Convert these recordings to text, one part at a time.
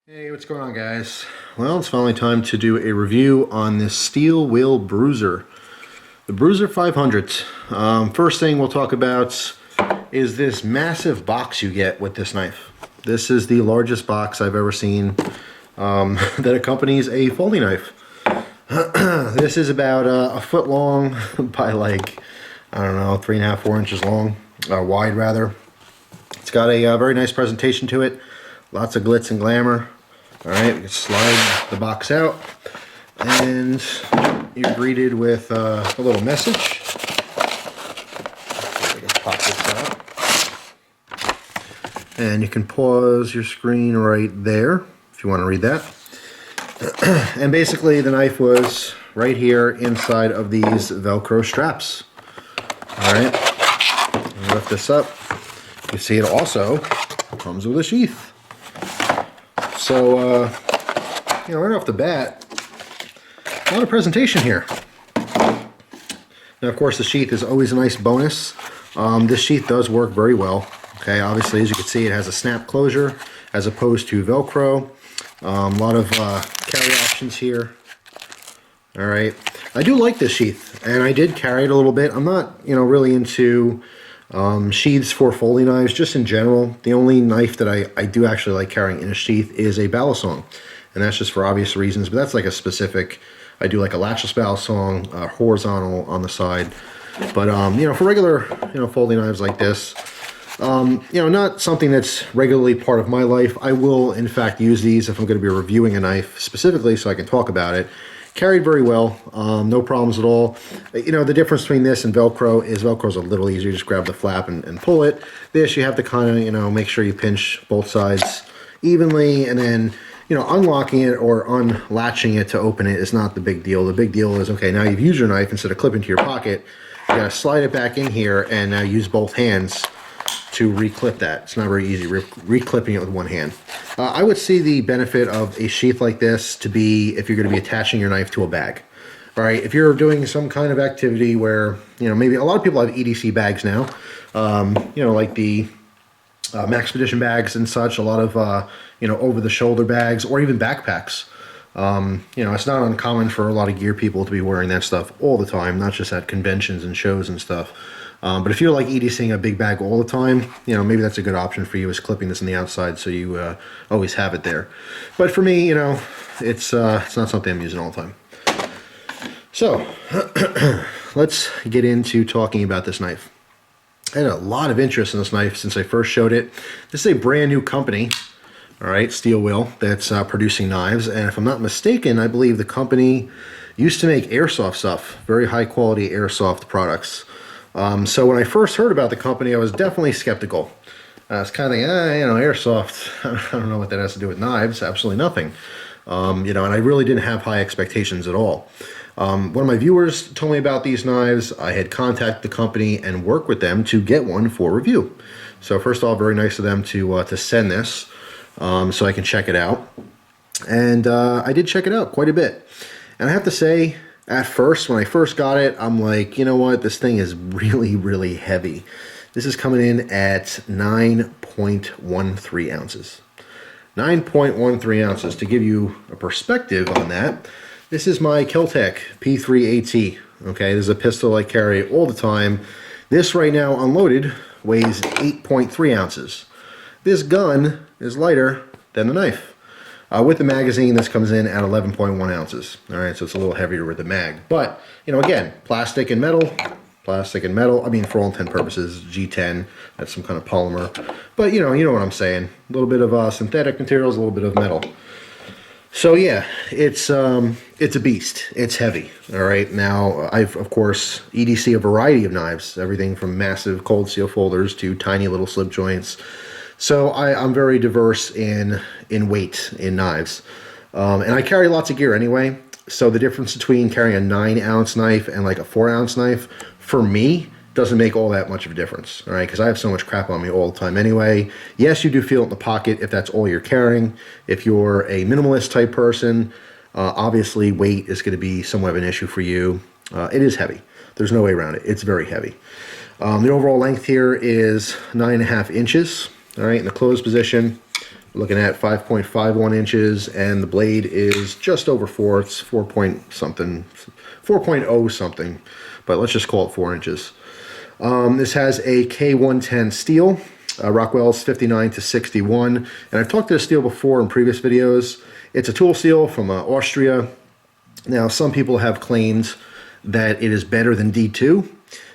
Hey, what's going on, guys? Well, it's finally time to do a review on this steel wheel Bruiser, the Bruiser 500. First thing we'll talk about is this massive box you get with this knife. This is the largest box I've ever seen that accompanies a folding knife. This is about a foot long by like, I don't know, 3.5, 4 inches long, wide rather. It's got a very nice presentation to it. Lots of glitz and glamour. Alright, we can slide the box out, and you're greeted with a little message. I can pop this out. And you can pause your screen right there if you want to read that. And basically the knife was right here inside of these Velcro straps. Alright, lift this up. You see it also comes with a sheath. So, right off the bat, a lot of presentation here. Now, of course, the sheath is always a nice bonus. This sheath does work very well. Okay, obviously, as you can see, it has a snap closure as opposed to Velcro. A lot of carry options here. All right, I do like this sheath, and I did carry it a little bit. I'm not, really into sheaths for folding knives, just in general. The only knife that I do actually like carrying in a sheath is a balisong, and that's just for obvious reasons, but that's like a specific, I do like a latchless balisong, horizontal on the side, but for regular, folding knives like this, not something that's regularly part of my life. I will, in fact, use these if I'm going to be reviewing a knife specifically so I can talk about it. Carried very well, no problems at all. The difference between this and Velcro is Velcro's a little easier. You just grab the flap and pull it. This, you have to kind of, make sure you pinch both sides evenly, and then, unlocking it or unlatching it to open it is not the big deal. The big deal is, okay, now you've used your knife, instead of clipping to your pocket, you gotta slide it back in here and now use both hands to reclip that. It's not very easy reclipping it with one hand. I would see the benefit of a sheath like this to be if you're going to be attaching your knife to a bag. All right, if you're doing some kind of activity where, maybe a lot of people have EDC bags now, like the Maxpedition bags and such, a lot of, over-the-shoulder bags, or even backpacks. It's not uncommon for a lot of gear people to be wearing that stuff all the time, not just at conventions and shows and stuff. But if you're like EDCing a big bag all the time, maybe that's a good option for you, is clipping this on the outside so you always have it there. But for me, it's not something I'm using all the time. So, let's get into talking about this knife. I had a lot of interest in this knife since I first showed it. This is a brand new company, all right, Steel Wheel, that's producing knives. And if I'm not mistaken, I believe the company used to make airsoft stuff, very high quality airsoft products. So when I first heard about the company, I was definitely skeptical. I was kind of thinking, airsoft, I don't know what that has to do with knives, absolutely nothing. And I really didn't have high expectations at all. One of my viewers told me about these knives. I had contacted the company and worked with them to get one for review. So first of all, very nice of them to send this so I can check it out. And I did check it out quite a bit. And I have to say, at first, when I first got it, I'm like, you know what, this thing is really, really heavy. This is coming in at 9.13 ounces. 9.13 ounces. To give you a perspective on that, this is my Kel-Tec P3AT. Okay, this is a pistol I carry all the time. This right now, unloaded, weighs 8.3 ounces. This gun is lighter than the knife. With the magazine, this comes in at 11.1 ounces. All right, so it's a little heavier with the mag. But, again, plastic and metal. I mean, for all intent purposes, G10, that's some kind of polymer. But, you know what I'm saying. A little bit of synthetic materials, a little bit of metal. So, yeah, it's a beast. It's heavy, all right? Now, I've, of course, EDC a variety of knives, everything from massive cold steel folders to tiny little slip joints. So I'm very diverse in weight in knives. And I carry lots of gear anyway. So the difference between carrying a 9-ounce knife and like a 4-ounce knife, for me, doesn't make all that much of a difference. All right, because I have so much crap on me all the time anyway. Yes, you do feel it in the pocket if that's all you're carrying. If you're a minimalist type person, obviously weight is going to be somewhat of an issue for you. It is heavy. There's no way around it. It's very heavy. The overall length here is 9.5 inches. All right, in the closed position, looking at 5.51 inches, and the blade is just over 4. It's 4 point something, 4.0 something, but let's just call it 4 inches. This has a K110 steel. Rockwell's 59 to 61, and I've talked to this steel before in previous videos. It's a tool steel from Austria. Now, some people have claimed that it is better than D2.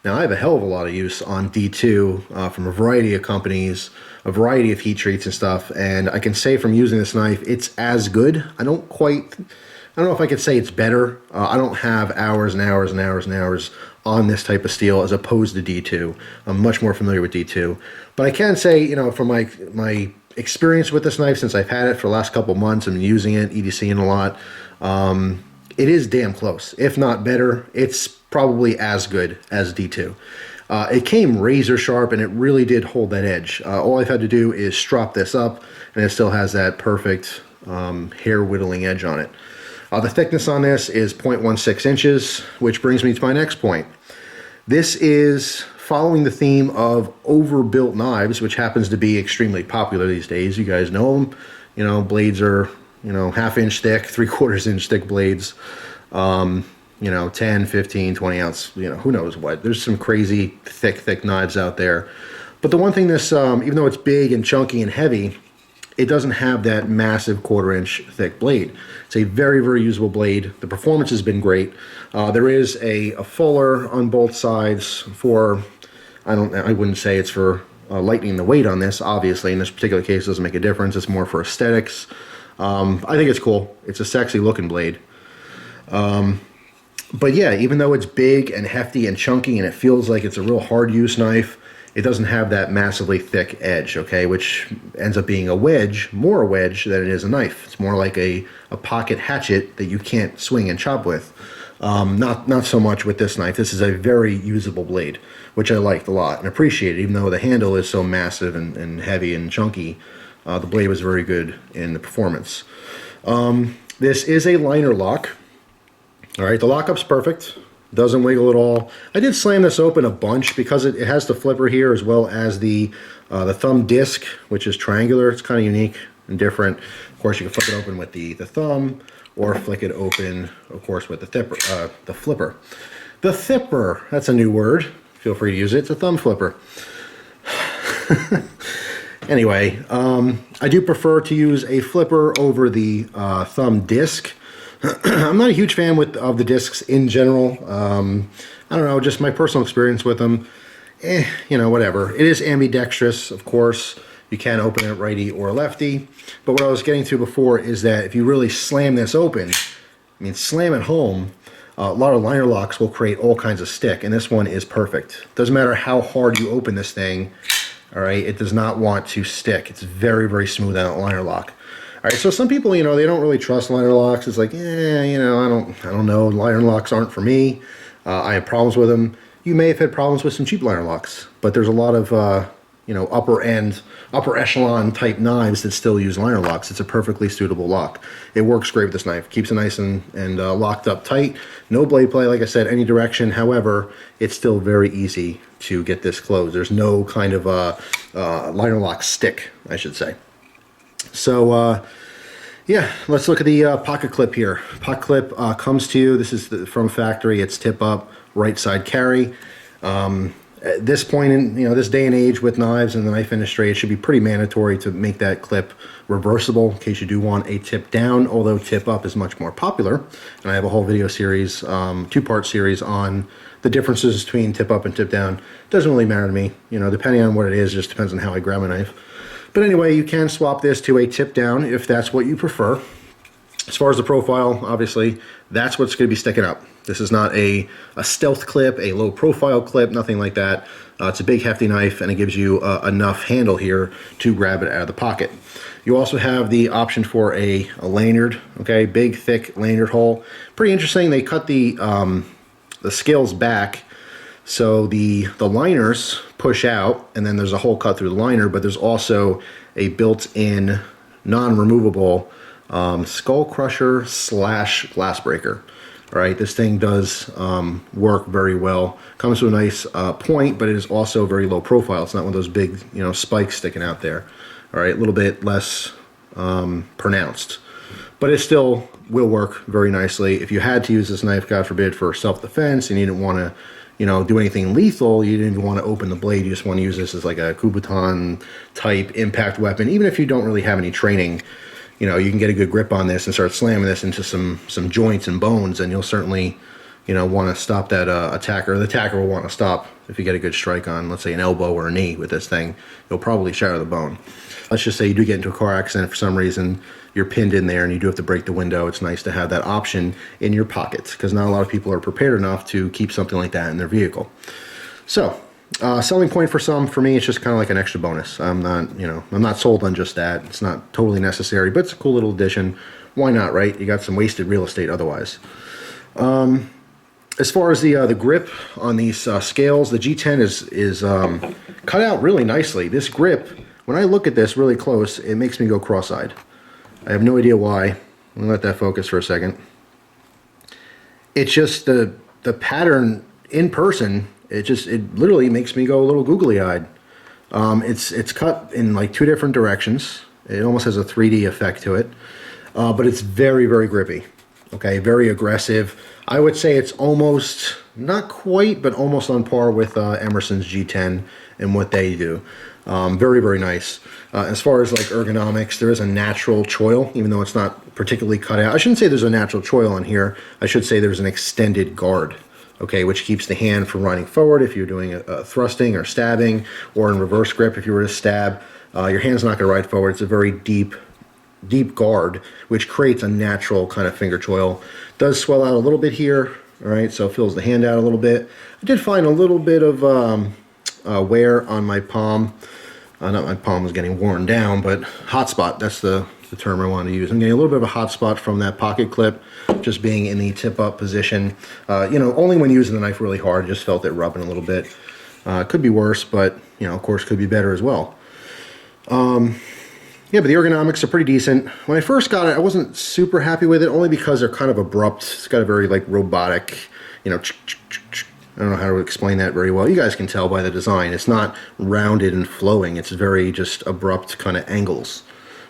Now, I have a hell of a lot of use on D2 from a variety of companies, a variety of heat treats and stuff, and I can say from using this knife, it's as good. I don't know if I could say it's better. I don't have hours and hours and hours and hours on this type of steel as opposed to D2. I'm much more familiar with D2. But I can say, you know, from my experience with this knife, since I've had it for the last couple months, I'm using it, EDCing a lot, it is damn close. If not better, it's probably as good as D2. It came razor sharp, and it really did hold that edge. All I've had to do is strop this up, and it still has that perfect hair whittling edge on it. The thickness on this is 0.16 inches, which brings me to my next point. This is following the theme of overbuilt knives, which happens to be extremely popular these days. You guys know them. You know, blades are, you know, 1/2 inch thick, 3/4 inch thick blades. You know, 10, 15, 20 ounce, you know, who knows what. There's some crazy thick knives out there. But the one thing this, even though it's big and chunky and heavy, it doesn't have that massive 1/4 inch thick blade. It's a very, very usable blade. The performance has been great. There is a fuller on both sides for, I wouldn't say it's for lightening the weight on this. Obviously, in this particular case, it doesn't make a difference. It's more for aesthetics. I think it's cool. It's a sexy looking blade. But yeah, even though it's big and hefty and chunky and it feels like it's a real hard use knife, it doesn't have that massively thick edge, okay, which ends up being a wedge, more a wedge than it is a knife. It's more like a pocket hatchet that you can't swing and chop with. Not so much with this knife. This is a very usable blade, which I liked a lot and appreciated, even though the handle is so massive and heavy and chunky. The blade was very good in the performance. This is a liner lock. All right, the lockup's perfect. Doesn't wiggle at all. I did slam this open a bunch because it has the flipper here as well as the thumb disc, which is triangular. It's kind of unique and different. Of course, you can flip it open with the thumb, or flick it open, of course, with the flipper. The thipper, that's a new word. Feel free to use it. It's a thumb flipper. Anyway, I do prefer to use a flipper over the thumb disc. I'm not a huge fan of the discs in general. I don't know, just my personal experience with them. You know, whatever. It is ambidextrous, of course. You can open it righty or lefty. But what I was getting to before is that if you really slam this open, I mean, slam it home, a lot of liner locks will create all kinds of stick, and this one is perfect. Doesn't matter how hard you open this thing, all right, it does not want to stick. It's very, very smooth out liner lock. All right, so some people, you know, they don't really trust liner locks. It's like, you know, I don't know, liner locks aren't for me. I have problems with them. You may have had problems with some cheap liner locks, but there's a lot of, you know, upper echelon type knives that still use liner locks. It's a perfectly suitable lock. It works great with this knife. Keeps it nice and locked up tight. No blade play, like I said, any direction. However, it's still very easy to get this closed. There's no kind of liner lock stick, I should say. So, yeah, let's look at the pocket clip here. Pocket clip comes to you. This is from factory. It's tip up, right side carry. At this point in, you know, this day and age with knives and the knife industry, it should be pretty mandatory to make that clip reversible in case you do want a tip down, although tip up is much more popular. And I have a whole video series, two-part series on the differences between tip up and tip down. Doesn't really matter to me, you know, depending on what it is, just depends on how I grab my knife. But anyway, you can swap this to a tip down if that's what you prefer. As far as the profile, obviously, that's what's going to be sticking up. This is not a stealth clip, a low profile clip, nothing like that. It's a big hefty knife, and it gives you enough handle here to grab it out of the pocket. You also have the option for a lanyard, okay, big thick lanyard hole. Pretty interesting. They cut the scales back so the liners push out, and then there's a hole cut through the liner, but there's also a built-in non-removable skull crusher / glass breaker. All right, this thing does work very well. Comes to a nice point, but it is also very low profile. It's not one of those big, you know, spikes sticking out there. All right, a little bit less pronounced. But it still will work very nicely. If you had to use this knife, God forbid, for self-defense, and you didn't want to, do anything lethal, you didn't even want to open the blade, you just want to use this as like a Kubotan type impact weapon. Even if you don't really have any training, you can get a good grip on this and start slamming this into some joints and bones, and you'll certainly, want to stop that attacker. The attacker will want to stop if you get a good strike on, let's say, an elbow or a knee with this thing. You'll probably shatter the bone. Let's just say you do get into a car accident for some reason, you're pinned in there and you do have to break the window. It's nice to have that option in your pocket, because not a lot of people are prepared enough to keep something like that in their vehicle. So, selling point for some, for me, it's just kind of like an extra bonus. I'm not sold on just that. It's not totally necessary, but it's a cool little addition. Why not, right? You got some wasted real estate otherwise. As far as the grip on these scales, the G10 is cut out really nicely. This grip, when I look at this really close, it makes me go cross-eyed. I have no idea why. I'm gonna let that focus for a second. It's just the pattern in person. It literally makes me go a little googly-eyed. It's cut in like 2 different directions. It almost has a 3D effect to it, but it's very, very grippy. Okay, very aggressive. I would say it's almost, not quite, but almost on par with Emerson's G10 and what they do. Very, very nice. As far as like ergonomics, there is a natural choil, even though it's not particularly cut out. I shouldn't say there's a natural choil on here. I should say there's an extended guard, okay, which keeps the hand from running forward if you're doing a thrusting or stabbing, or in reverse grip if you were to stab. Your hand's not going to ride forward. It's a very deep guard, which creates a natural kind of finger choil. Does swell out a little bit here, all right, so it fills the hand out a little bit. I did find a little bit of wear on my palm. Not my palm was getting worn down, but hot spot, that's the term I wanted to use. I'm getting a little bit of a hot spot from that pocket clip, just being in the tip-up position. Only when using the knife really hard, just felt it rubbing a little bit. Could be worse, but, of course, could be better as well. Yeah, but the ergonomics are pretty decent. When I first got it, I wasn't super happy with it, only because they're kind of abrupt. It's got a very, like, robotic, I don't know how to explain that very well. You guys can tell by the design. It's not rounded and flowing. It's very just abrupt kind of angles.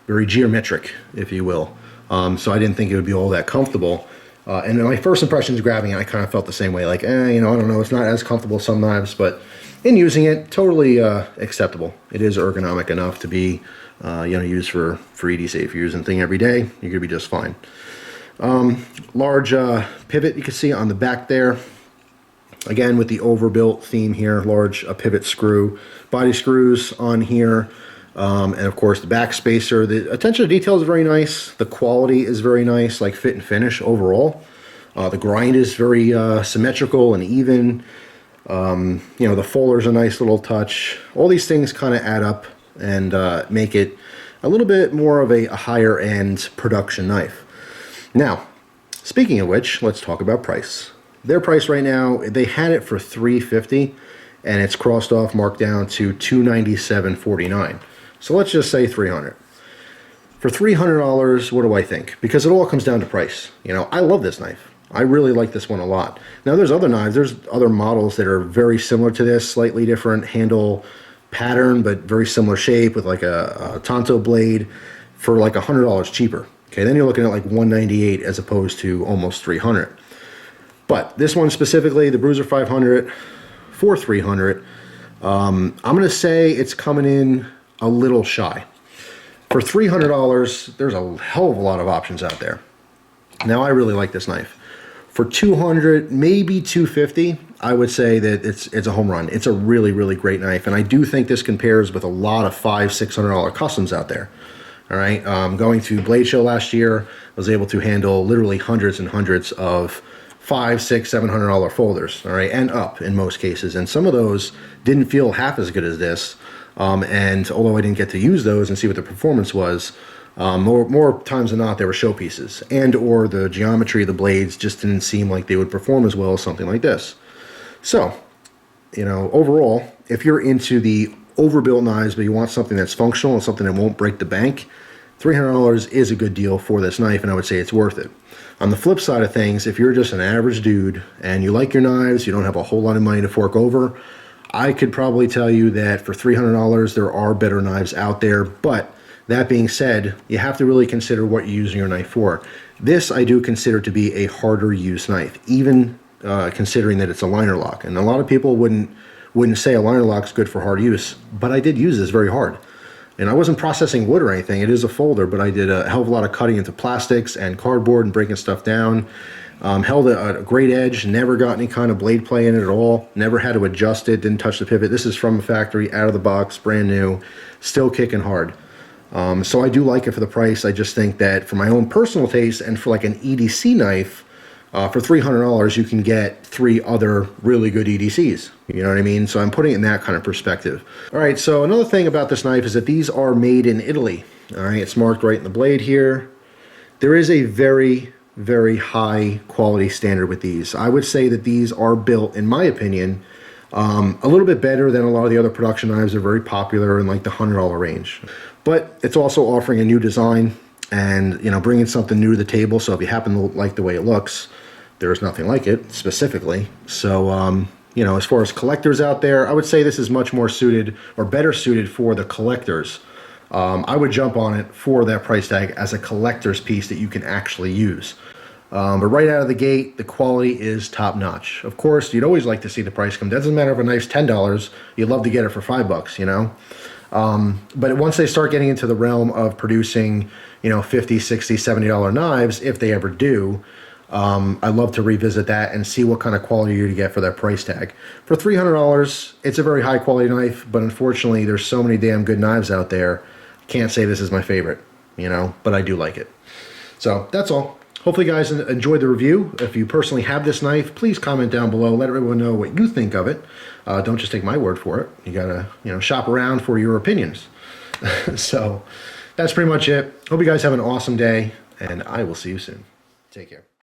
Very geometric, if you will. So I didn't think it would be all that comfortable. And then my first impressions grabbing it, I kind of felt the same way. Like, I don't know. It's not as comfortable as some knives, but in using it, totally acceptable. It is ergonomic enough to be, used for EDC. If you're using the thing every day, you're going to be just fine. Large pivot you can see on the back there. Again, with the overbuilt theme here, large pivot screw, body screws on here, and of course the back spacer. The attention to detail is very nice. The quality is very nice, like fit and finish overall. The grind is very symmetrical and even. The folder's a nice little touch. All these things kind of add up and make it a little bit more of a higher end production knife. Now, speaking of which, let's talk about price. Their price right now, they had it for $350, and it's crossed off, marked down to $297.49. So let's just say $300. For $300, what do I think? Because it all comes down to price. I love this knife. I really like this one a lot. Now, there's other knives. There's other models that are very similar to this, slightly different handle pattern, but very similar shape with like a Tonto blade for like $100 cheaper. Okay, then you're looking at like $198 as opposed to almost $300. But this one specifically, the Bruiser 500 for $300, I'm going to say it's coming in a little shy. For $300, there's a hell of a lot of options out there. Now, I really like this knife. For $200, maybe $250, I would say that it's a home run. It's a really, really great knife, and I do think this compares with a lot of $500-$600 customs out there. All right, going to Blade Show last year, I was able to handle literally hundreds and hundreds of $500, $600, $700 folders, all right, and up in most cases. And some of those didn't feel half as good as this. And although I didn't get to use those and see what the performance was, more times than not, they were showpieces, and or the geometry of the blades just didn't seem like they would perform as well as something like this. So, overall, if you're into the overbuilt knives, but you want something that's functional and something that won't break the bank, $300 is a good deal for this knife, and I would say it's worth it. On the flip side of things, if you're just an average dude and you like your knives, you don't have a whole lot of money to fork over, I could probably tell you that for $300 there are better knives out there, but That being said, you have to really consider what you're using your knife for. This I do consider to be a harder use knife, even considering that it's a liner lock. And a lot of people wouldn't say a liner lock's good for hard use, but I did use this very hard. And I wasn't processing wood or anything. It is a folder, but I did a hell of a lot of cutting into plastics and cardboard and breaking stuff down. Held a great edge, never got any kind of blade play in it at all, never had to adjust it, didn't touch the pivot. This is from the factory, out of the box, brand new, still kicking hard. So I do like it for the price. I just think that for my own personal taste and for like an EDC knife, for $300 you can get 3 other really good EDCs. You know what I mean? So I'm putting it in that kind of perspective. All right, so another thing about this knife is that these are made in Italy. All right, it's marked right in the blade here. There is a very, very high quality standard with these. I would say that these are built, in my opinion, a little bit better than a lot of the other production knives that are very popular in like the $100 range. But it's also offering a new design and, you know, bringing something new to the table. So if you happen to like the way it looks, there's nothing like it specifically. So, you know, as far as collectors out there, I would say this is much more suited or better suited for the collectors. I would jump on it for that price tag as a collector's piece that you can actually use. But right out of the gate, the quality is top notch. Of course, you'd always like to see the price come down. It doesn't matter if a knife's $10, you'd love to get it for $5, you know? But once they start getting into the realm of producing, you know, $50, $60, $70 knives, if they ever do, I'd love to revisit that and see what kind of quality you're to get for that price tag. For $300, it's a very high quality knife, but unfortunately there's so many damn good knives out there. Can't say this is my favorite, you know, but I do like it. So that's all. Hopefully you guys enjoyed the review. If you personally have this knife, please comment down below. Let everyone know what you think of it. Don't just take my word for it. You gotta, you know, shop around for your opinions. So that's pretty much it. Hope you guys have an awesome day, and I will see you soon. Take care.